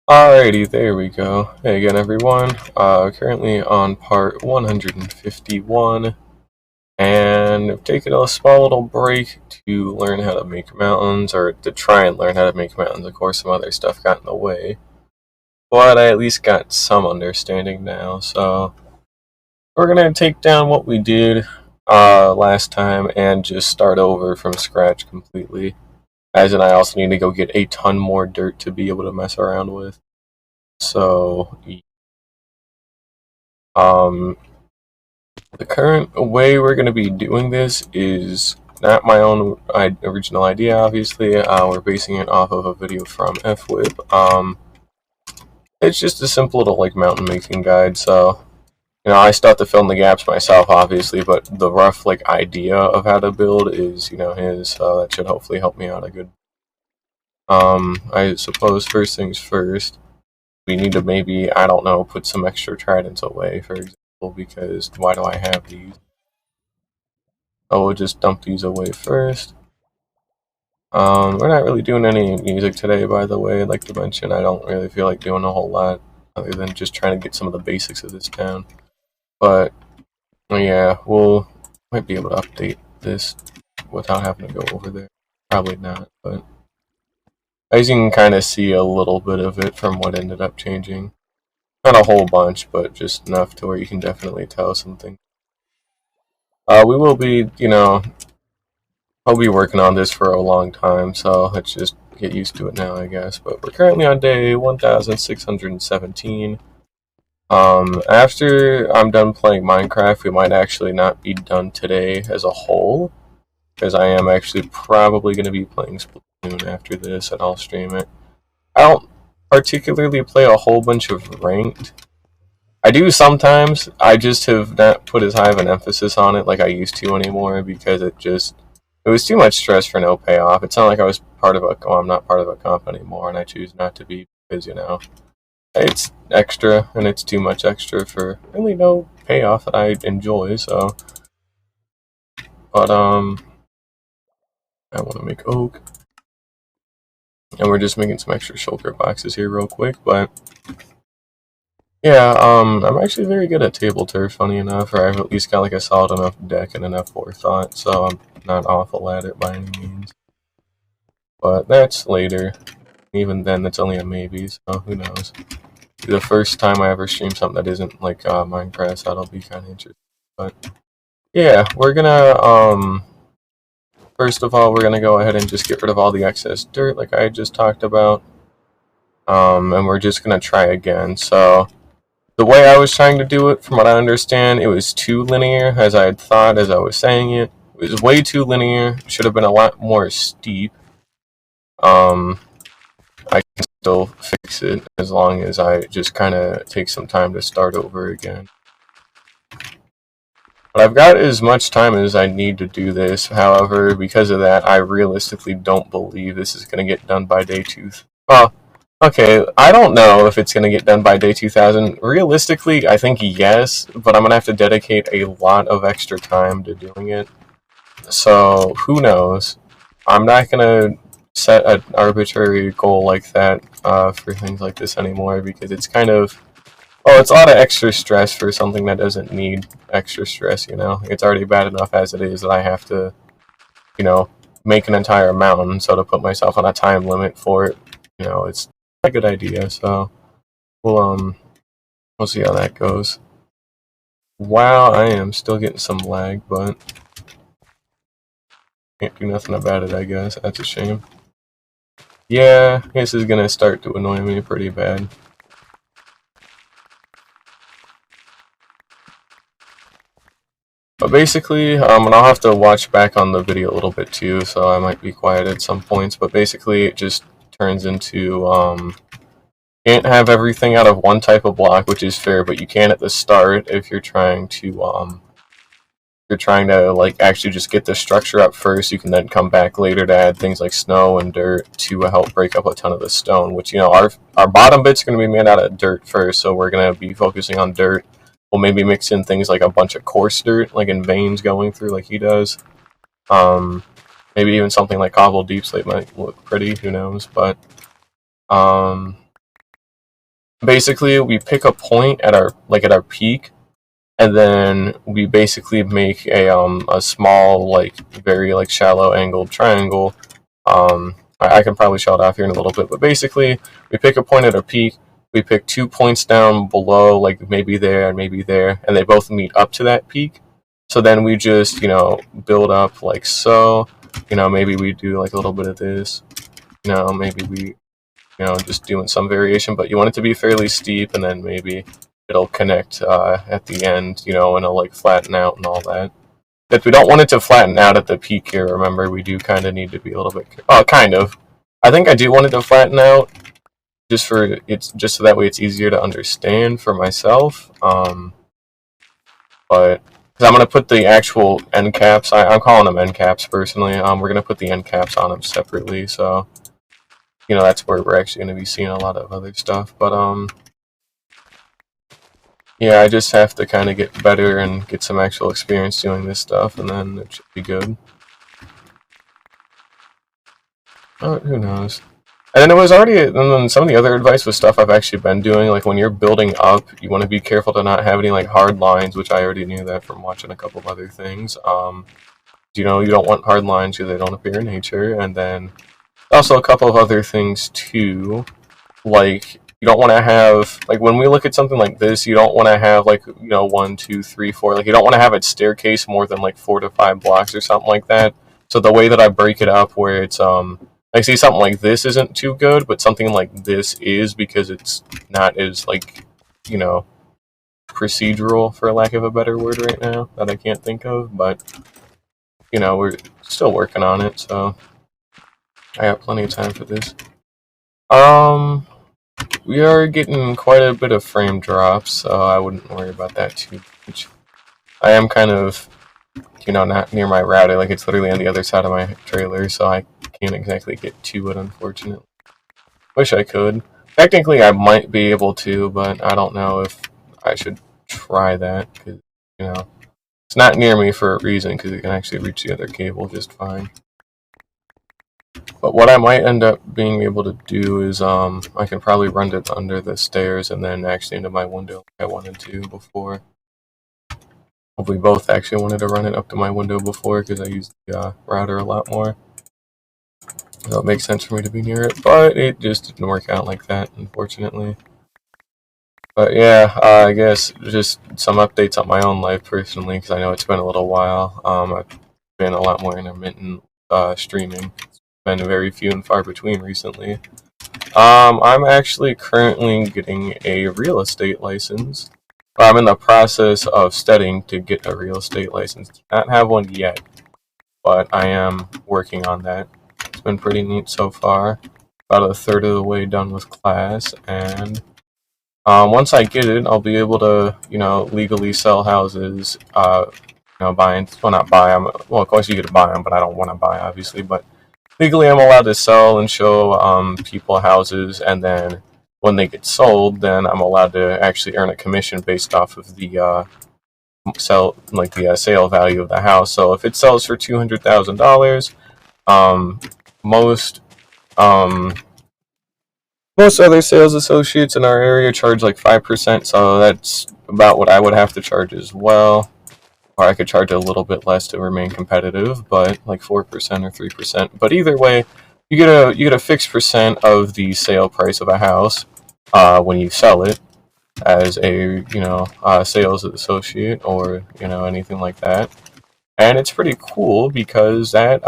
Alrighty, there we go. Hey again, everyone. Currently on part 151, and I've taken a small little break to learn how to make mountains, or to try and learn how to make mountains. Of course, some other stuff got in the way, but I at least got some understanding now. So we're gonna take down what we did last time and just start over from scratch completely. As in, I also need to go get a ton more dirt to be able to mess around with. So, um, the current way we're going to be doing this is not my own original idea, obviously. We're basing it off of a video from FWhip. It's just a simple little like mountain making guide, so I still have to fill in the gaps myself, obviously, but the rough like idea of how to build is his, so that should hopefully help me out a good. I suppose first things first, we need to maybe, I don't know, put some extra tridents away, for example, because why do I have these? I will just dump these away first. We're not really doing any music today, by the way. I'd like to mention I don't really feel like doing a whole lot other than just trying to get some of the basics of this town. But yeah, might be able to update this without having to go over there. Probably not, but as you can kind of see a little bit of it from what ended up changing. Not a whole bunch, but just enough to where you can definitely tell something. We will be, I'll be working on this for a long time, so let's just get used to it now, I guess. But we're currently on day 1617. After I'm done playing Minecraft, we might actually not be done today as a whole, because I am actually probably going to be playing Splatoon after this, and I'll stream it. I don't particularly play a whole bunch of ranked. I do sometimes. I just have not put as high of an emphasis on it like I used to anymore because it was too much stress for no payoff. It's not like I was part of I'm not part of a comp anymore, and I choose not to be because it's extra and it's too much extra for really no payoff that I enjoy. So, but I want to make oak, and we're just making some extra shulker boxes here real quick, but. Yeah, I'm actually very good at table turf, funny enough, or I've at least got like a solid enough deck and enough forethought, so I'm not awful at it by any means. But that's later. Even then, that's only a maybe, so who knows. The first time I ever stream something that isn't like Minecraft, so that'll be kind of interesting. But yeah, we're gonna, first of all, we're gonna go ahead and just get rid of all the excess dirt like I just talked about. And we're just gonna try again, so. The way I was trying to do it, from what I understand, it was too linear, as I had thought as I was saying it. It was way too linear. Should have been a lot more steep. I can still fix it as long as I just kind of take some time to start over again. But I've got as much time as I need to do this. However, because of that, I realistically don't believe this is going to get done by day 2. Well, okay, I don't know if it's going to get done by day 2000. Realistically, I think yes, but I'm going to have to dedicate a lot of extra time to doing it. So, who knows? I'm not going to set an arbitrary goal like that for things like this anymore because it's kind of. Well, it's a lot of extra stress for something that doesn't need extra stress, It's already bad enough as it is that I have to, make an entire mountain, so to put myself on a time limit for it, it's a good idea, so we'll see how that goes. Wow, I am still getting some lag, but can't do nothing about it, I guess. That's a shame. Yeah, this is gonna start to annoy me pretty bad. But basically, and I'll have to watch back on the video a little bit too, so I might be quiet at some points, but basically it just turns into, can't have everything out of one type of block, which is fair, but you can at the start if you're trying to, like actually just get the structure up first. You can then come back later to add things like snow and dirt to help break up a ton of the stone, which, our bottom bit's going to be made out of dirt first, so we're going to be focusing on dirt. We'll maybe mix in things like a bunch of coarse dirt, like in veins going through like he does. Maybe even something like cobble deep slate might look pretty, who knows, but, basically we pick a point at our peak, and then we basically make a small, like, very like shallow angled triangle. I can probably show it off here in a little bit, but basically we pick a point at our peak. We pick 2 points down below, like maybe there and maybe there, and they both meet up to that peak. So then we just, build up like so. Maybe we do like a little bit of this. Maybe we, just doing some variation, but you want it to be fairly steep, and then maybe it'll connect at the end, and it'll like flatten out and all that. If we don't want it to flatten out at the peak here, remember, we do kind of need to be a little bit, kind of. I think I do want it to flatten out, just so that way it's easier to understand for myself. But because I'm gonna put the actual end caps, I'm calling them end caps personally. We're gonna put the end caps on them separately, so that's where we're actually gonna be seeing a lot of other stuff. But yeah, I just have to kind of get better and get some actual experience doing this stuff, and then it should be good. Who knows? And then and then some of the other advice was stuff I've actually been doing. Like when you're building up, you want to be careful to not have any like hard lines, which I already knew that from watching a couple of other things. You don't want hard lines because they don't appear in nature. And then also a couple of other things too, like you don't want to have, like when we look at something like this, you don't want to have like 1, 2, 3, 4. Like you don't want to have it staircase more than like 4 to 5 blocks or something like that. So the way that I break it up, where it's I see something like this isn't too good, but something like this is, because it's not as like procedural, for lack of a better word right now that I can't think of. But we're still working on it, so I got plenty of time for this. We are getting quite a bit of frame drops, so I wouldn't worry about that too much. I am kind of, not near my router, like it's literally on the other side of my trailer, so I can't exactly get to it, unfortunately. Wish I could. Technically, I might be able to, but I don't know if I should try that, because, it's not near me for a reason, because it can actually reach the other cable just fine. But what I might end up being able to do is, I can probably run it under the stairs and then actually into my window like I wanted to before. We both actually wanted to run it up to my window before, because I used the router a lot more. So it makes sense for me to be near it, but it just didn't work out like that, unfortunately. But yeah, I guess just some updates on my own life personally, because I know it's been a little while. I've been a lot more intermittent streaming. It's been very few and far between recently. I'm actually currently getting a real estate license. I'm in the process of studying to get a real estate license. Do not have one yet, but I am working on that. It's been pretty neat so far. About a third of the way done with class, and once I get it, I'll be able to, legally sell houses. Buying, well, not buy them. Well, of course you get to buy them, but I don't want to buy, obviously. But legally, I'm allowed to sell and show people houses, and then when they get sold, then I'm allowed to actually earn a commission based off of the sale value of the house. So if it sells for $200,000, most other sales associates in our area charge like 5%, so that's about what I would have to charge as well. Or I could charge a little bit less to remain competitive, but like 4% or 3%. But either way, you get a fixed percent of the sale price of a house when you sell it as a sales associate, or anything like that. And it's pretty cool because that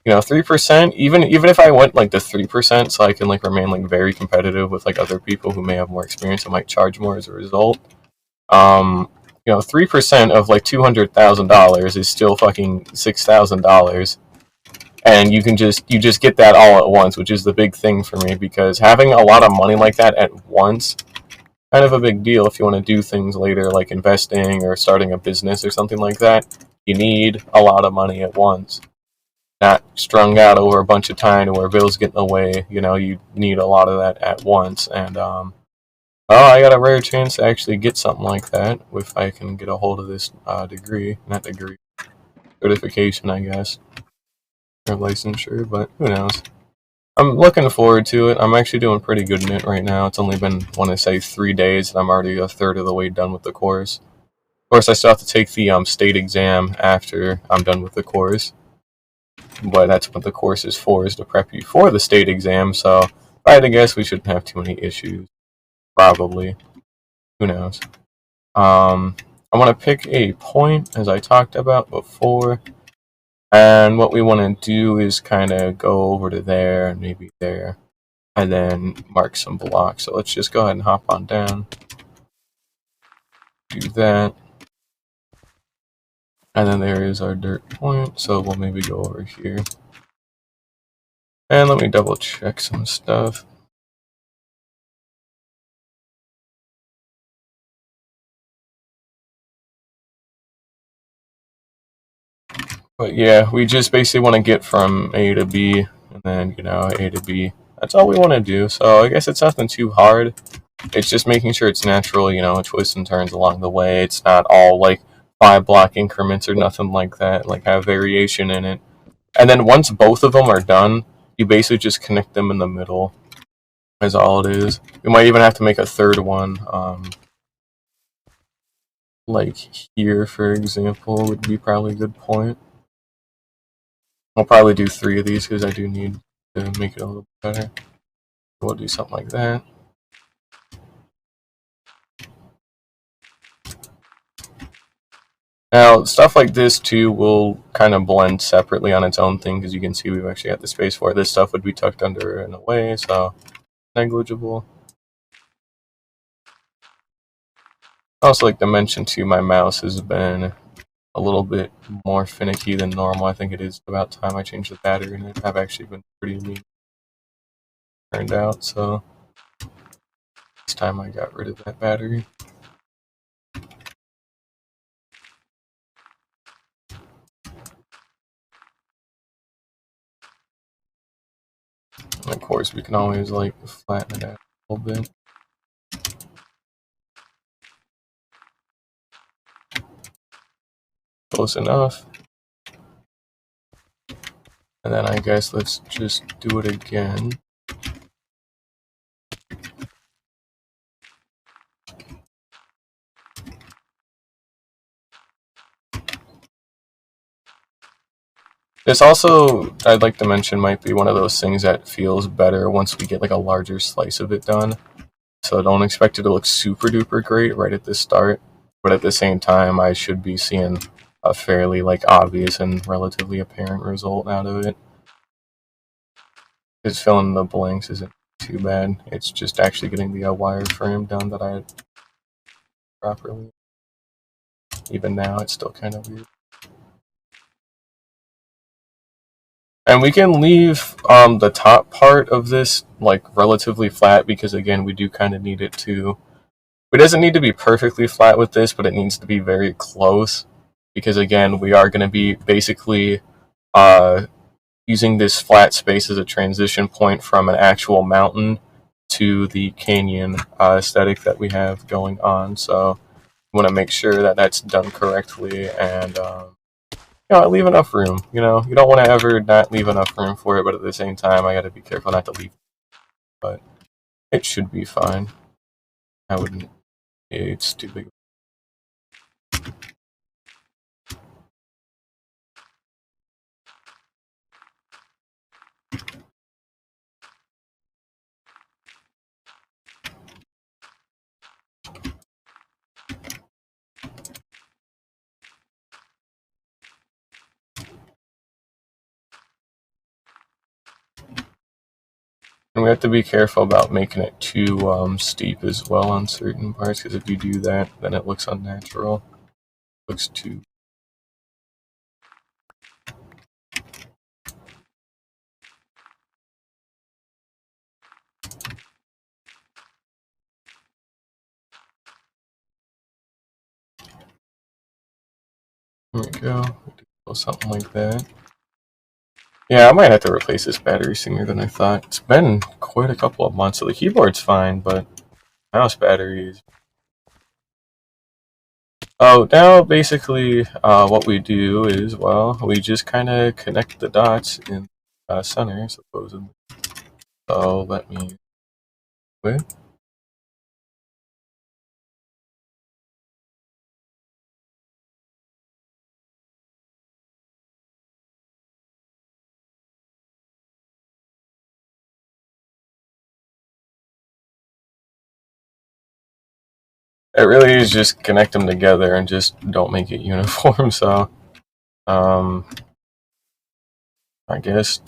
3%, even if I went like to 3%, so I can like remain like very competitive with like other people who may have more experience and might charge more as a result. 3% of like $200,000 is still fucking $6,000, and you just get that all at once, which is the big thing for me, because having a lot of money like that at once, kind of a big deal if you want to do things later, like investing or starting a business or something like that. You need a lot of money at once, not strung out over a bunch of time where bills get in the way. You need a lot of that at once, and I got a rare chance to actually get something like that if I can get a hold of this certification, I guess, or licensure, but who knows. I'm looking forward to it. I'm actually doing pretty good in it right now. It's only been, I want to say, 3 days, and I'm already a third of the way done with the course. Of course, I still have to take the state exam after I'm done with the course, but that's what the course is for, is to prep you for the state exam. So if I had to guess, we shouldn't have too many issues. Probably. Who knows? I want to pick a point, as I talked about before. And what we want to do is kind of go over to there and maybe there, and then mark some blocks. So let's just go ahead and hop on down, do that. And then there is our dirt point, so we'll maybe go over here. And let me double check some stuff. But yeah, we just basically want to get from A to B, and then, A to B. That's all we want to do. So I guess it's nothing too hard. It's just making sure it's natural, twists and turns along the way. It's not all like 5 block increments or nothing like that, like have variation in it. And then once both of them are done, you basically just connect them in the middle. Is all it is. We might even have to make a third one. Like here, for example, would be probably a good point. I'll probably do 3 of these because I do need to make it a little better. We'll do something like that. Now, stuff like this too will kind of blend separately on its own thing, because you can see we've actually got the space for it. This stuff would be tucked under in a way, so negligible. I also like to mention too, my mouse has been a little bit more finicky than normal. I think it is about time I changed the battery in it. I've actually been pretty lean turned out, so it's time I got rid of that battery. And of course, we can always like flatten it out a little bit. Close enough. And then I guess let's just do it again. This also, I'd like to mention, might be one of those things that feels better once we get like a larger slice of it done. So don't expect it to look super duper great right at the start, but at the same time, I should be seeing a fairly like obvious and relatively apparent result out of it. Because filling the blanks isn't too bad. It's just actually getting the wireframe done that I had properly. Even now, it's still kind of weird. And we can leave the top part of this like relatively flat, because again, we do kind of need it to. It doesn't need to be perfectly flat with this, but it needs to be very close, because again, we are going to be basically using this flat space as a transition point from an actual mountain to the canyon aesthetic that we have going on. So we want to make sure that that's done correctly, and leave enough room. You don't want to ever not leave enough room for it, but at the same time, I got to be careful not to leave. But it should be fine. I wouldn't. It's too big. And we have to be careful about making it too steep as well on certain parts, because if you do that, then it looks unnatural. It looks too. There we go. Something like that. Yeah, I might have to replace this battery sooner than I thought. It's been quite a couple of months, so the keyboard's fine, but mouse batteries. Oh, now basically what we do is, well, we just kind of connect the dots in center, supposedly. So let me quit. It really is just connect them together and just don't make it uniform. So I guess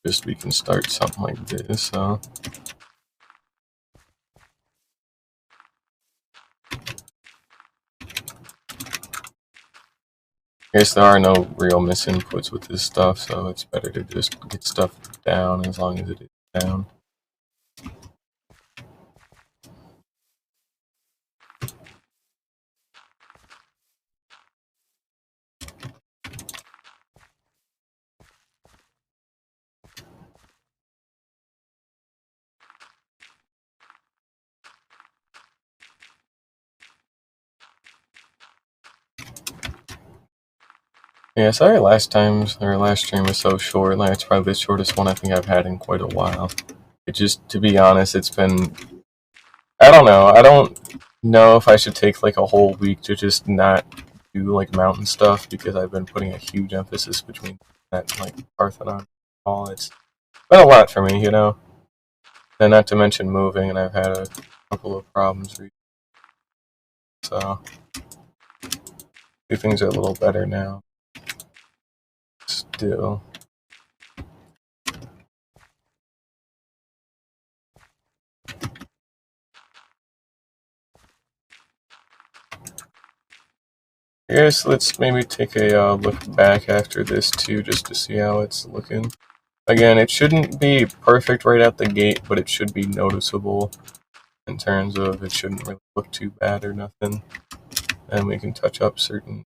just we can start something like this. So I guess there are no real misinputs with this stuff, so it's better to just get stuff down as long as it is down. Yeah, sorry last stream was so short. Like, it's probably the shortest one I think I've had in quite a while. It just, to be honest, it's been, I don't know. I don't know if I should take like a whole week to just not do like mountain stuff because I've been putting a huge emphasis between that and like Parthenon and all. It's been a lot for me, you know? And not to mention moving, and I've had a couple of problems recently. So, things are a little better now. Still. Yes, let's maybe take a look back after this too, just to see how it's looking. Again, it shouldn't be perfect right out the gate, but it should be noticeable in terms of it shouldn't really look too bad or nothing. And we can touch up certain.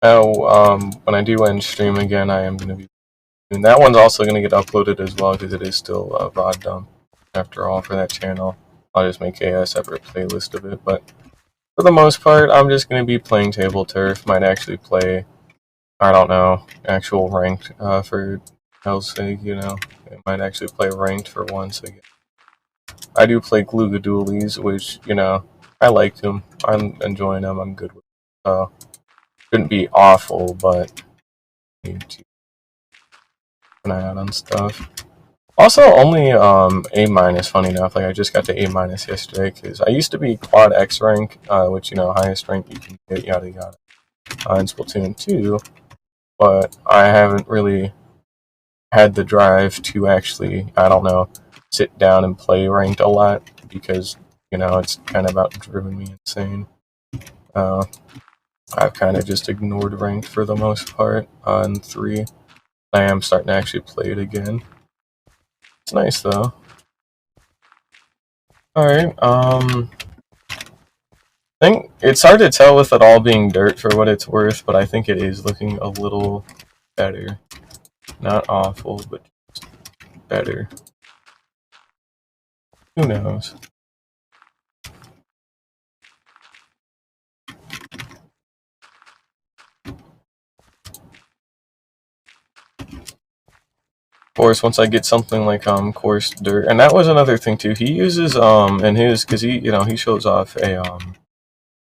Now, when I do end stream again, I am going to be. And that one's also going to get uploaded as well because it is still a VOD dump after all for that channel. I'll just make a separate playlist of it, but for the most part, I'm just going to be playing table turf. Might actually play, I don't know, actual ranked for hell's sake, you know. I might actually play ranked for once again. I do play Gluga Dualies, which, you know, I like them. I'm enjoying them. I'm good with them. Couldn't be awful, but I need to keep an eye out on stuff. Also, only A minus. Funny enough, like I just got to A minus yesterday because I used to be quad X rank, which you know highest rank you can get, yada yada, in Splatoon 2. But I haven't really had the drive to actually, I don't know, sit down and play ranked a lot because you know it's kind of about driven me insane. I've kind of just ignored ranked for the most part on 3. I am starting to actually play it again. It's nice though. Alright, I think it's hard to tell with it all being dirt for what it's worth, but I think it is looking a little better. Not awful, but just better. Who knows? Of course, once I get something like coarse dirt, and that was another thing too. He uses in his because he shows off a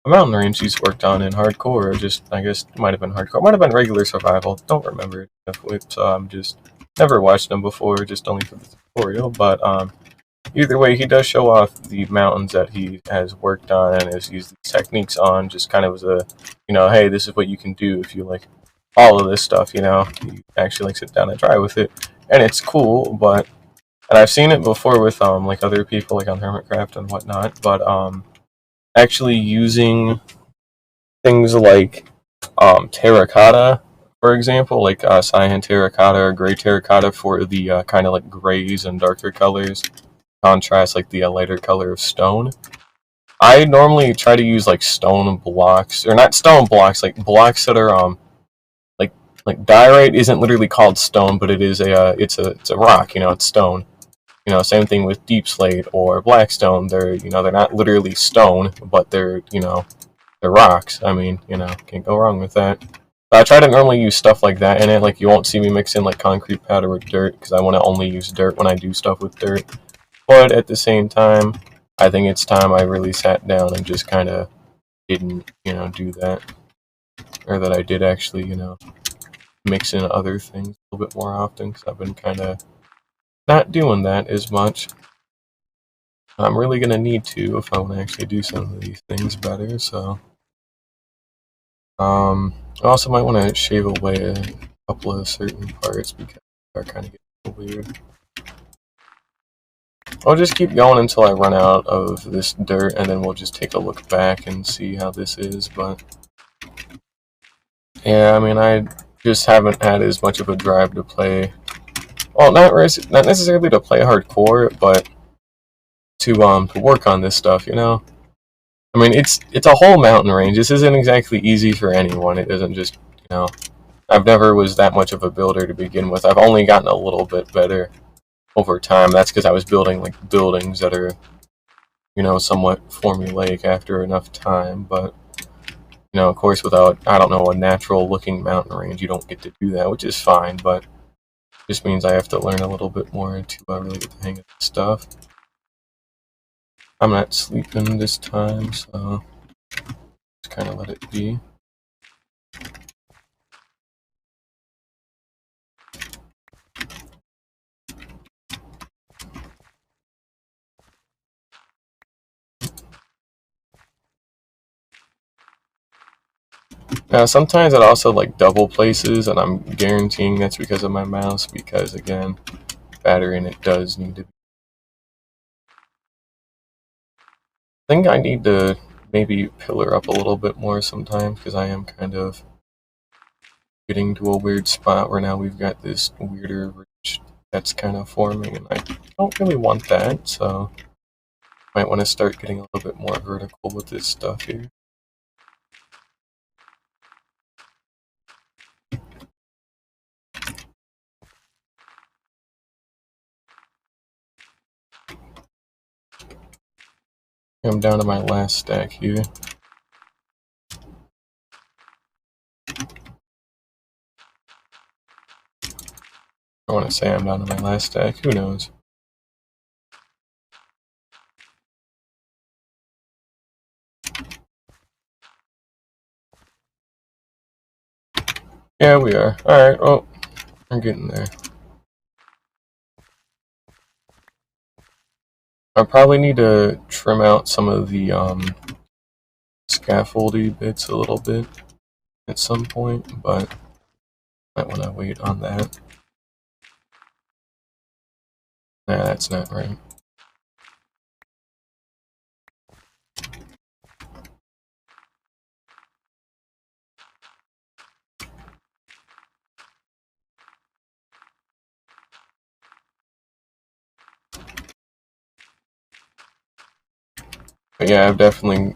mountain range he's worked on in hardcore, or just I guess it might have been hardcore, might have been regular survival. Don't remember it. So I'm just never watched him before, just only for the tutorial. But either way, he does show off the mountains that he has worked on and has used these techniques on, just kind of as a, you know, hey, this is what you can do if you like all of this stuff. You know, you actually like sit down and try with it, and it's cool. But and I've seen it before with like other people like on Hermitcraft and whatnot, but actually using things like terracotta for example, like cyan terracotta or gray terracotta for the kind of like grays and darker colors, contrast like the lighter color of stone. I normally try to use like stone blocks, or not stone blocks, like blocks that are like diorite isn't literally called stone, but it is it's a rock, it's stone. Same thing with deep slate or blackstone. They're not literally stone, but they're rocks. I mean, can't go wrong with that. I try to normally use stuff like that in it. Like, you won't see me mix in like concrete powder with dirt because I want to only use dirt when I do stuff with dirt. But at the same time, I think it's time I really sat down and just kind of didn't, do that. Or that I did actually, mix in other things a little bit more often because I've been kind of not doing that as much. I'm really going to need to if I want to actually do some of these things better, so. I also might want to shave away a couple of certain parts because they're kind of getting weird. I'll just keep going until I run out of this dirt, and then we'll just take a look back and see how this is, but. Yeah, I mean, I just haven't had as much of a drive to play. Well, not necessarily to play hardcore, but to work on this stuff, I mean, it's a whole mountain range. This isn't exactly easy for anyone. It isn't just, I've never was that much of a builder to begin with. I've only gotten a little bit better over time. That's because I was building like buildings that are, somewhat formulaic after enough time. But, of course, without, I don't know, a natural looking mountain range, you don't get to do that, which is fine. But it just means I have to learn a little bit more to really get the hang of this stuff. I'm not sleeping this time, so just kind of let it be. Sometimes it also like double places, and I'm guaranteeing that's because of my mouse, because again, battery in it does need to be. I think I need to maybe pillar up a little bit more sometimes, because I am kind of getting to a weird spot where now we've got this weirder ridge that's kind of forming, and I don't really want that, so I might want to start getting a little bit more vertical with this stuff here. I'm down to my last stack here. I want to say I'm down to my last stack, who knows? Yeah, we are. Alright, well, we're getting there. I probably need to trim out some of the scaffoldy bits a little bit at some point, but might want to wait on that. Nah, that's not right. But yeah, I've definitely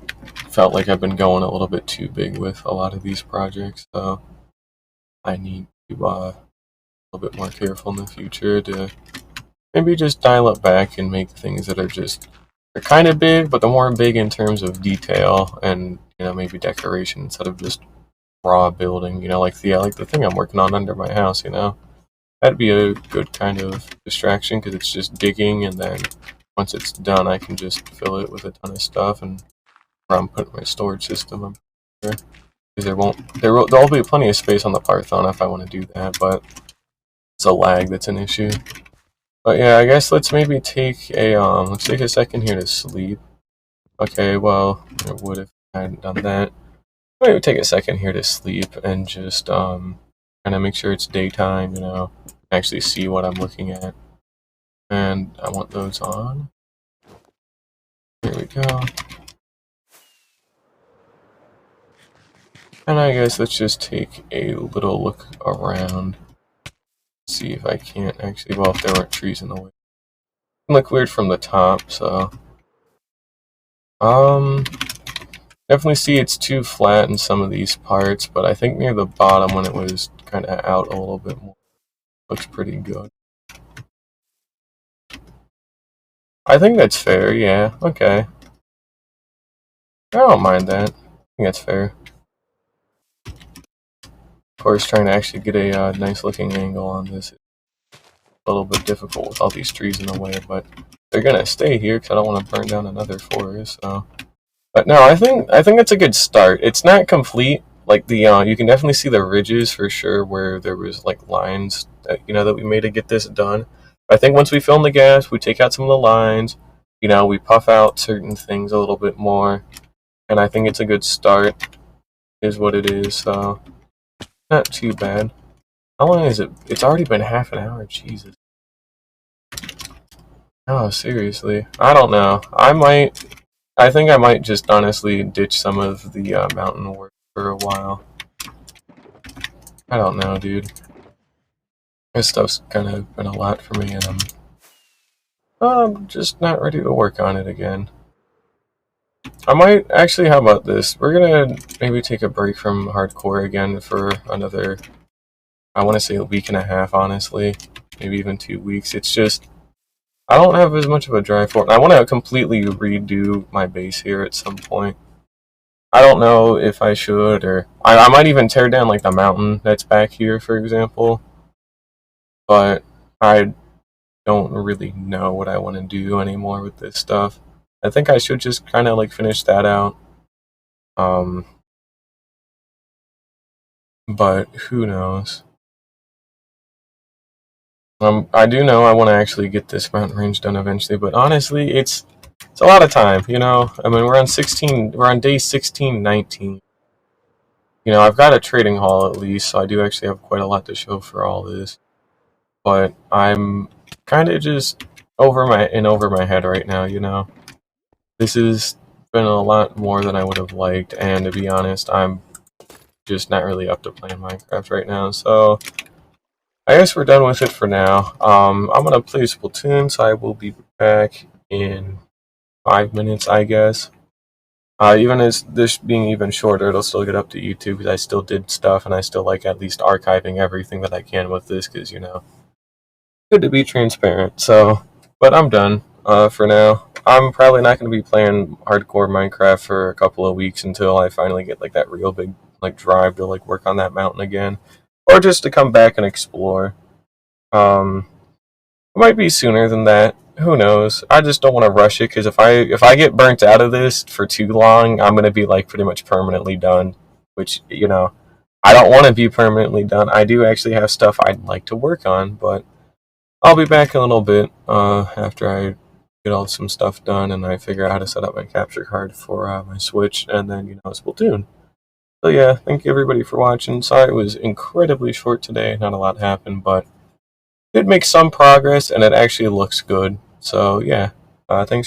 felt like I've been going a little bit too big with a lot of these projects, so I need to be a little bit more careful in the future to maybe just dial it back and make things that they're kind of big, but they're more big in terms of detail and maybe decoration instead of just raw building. Like the thing I'm working on under my house. That'd be a good kind of distraction because it's just digging, and then once it's done, I can just fill it with a ton of stuff and where I'm putting my storage system. I'm sure. Because there'll be plenty of space on the Python if I want to do that, but it's a lag that's an issue. But yeah, I guess let's maybe take a second here to sleep. Okay, well, I would if I hadn't done that. Maybe take a second here to sleep and just kind of make sure it's daytime, actually see what I'm looking at. And I want those on. Here we go. And I guess let's just take a little look around. See if I can't actually, well, if there weren't trees in the way. It look weird from the top, so. Definitely see it's too flat in some of these parts, but I think near the bottom when it was kind of out a little bit more, looks pretty good. I think that's fair, yeah, okay. I don't mind that. I think that's fair. Of course, trying to actually get a nice looking angle on this is a little bit difficult with all these trees in the way, but they're gonna stay here because I don't want to burn down another forest, so. But no, I think it's a good start. It's not complete. Like you can definitely see the ridges for sure where there was like lines that that we made to get this done. I think once we fill in the gaps, we take out some of the lines. We puff out certain things a little bit more, and I think it's a good start. Is what it is. So not too bad. How long is it? It's already been half an hour. Jesus. Oh, seriously. I don't know. I think I might just honestly ditch some of the mountain work for a while. I don't know, dude. This stuff's kind of been a lot for me, and I'm just not ready to work on it again. I might actually. How about this? We're gonna maybe take a break from hardcore again for another. I want to say a week and a half, honestly, maybe even 2 weeks. It's just I don't have as much of a drive for it. I want to completely redo my base here at some point. I don't know if I should, or I might even tear down like the mountain that's back here, for example. But I don't really know what I want to do anymore with this stuff. I think I should just kind of like finish that out. Um, but who knows? I do know I want to actually get this mountain range done eventually, but honestly, it's a lot of time. I mean, we're on day 16, 19. I've got a trading hall at least, so I do actually have quite a lot to show for all this. But I'm kind of just over my head right now. This has been a lot more than I would have liked, and to be honest, I'm just not really up to playing Minecraft right now. So I guess we're done with it for now. I'm gonna play Splatoon, so I will be back in 5 minutes, I guess. Even as this being even shorter, it'll still get up to YouTube because I still did stuff and I still like at least archiving everything that I can with this because good to be transparent. So, but I'm done for now. I'm probably not going to be playing hardcore Minecraft for a couple of weeks until I finally get like that real big like drive to like work on that mountain again, or just to come back and explore. Um, it might be sooner than that. Who knows? I just don't want to rush it because if I get burnt out of this for too long, I'm gonna be like pretty much permanently done. Which I don't want to be permanently done. I do actually have stuff I'd like to work on, but I'll be back in a little bit after I get all some stuff done and I figure out how to set up my capture card for my Switch and then Splatoon. So yeah, thank you everybody for watching. Sorry it was incredibly short today. Not a lot happened, but did make some progress and it actually looks good. So yeah, thanks.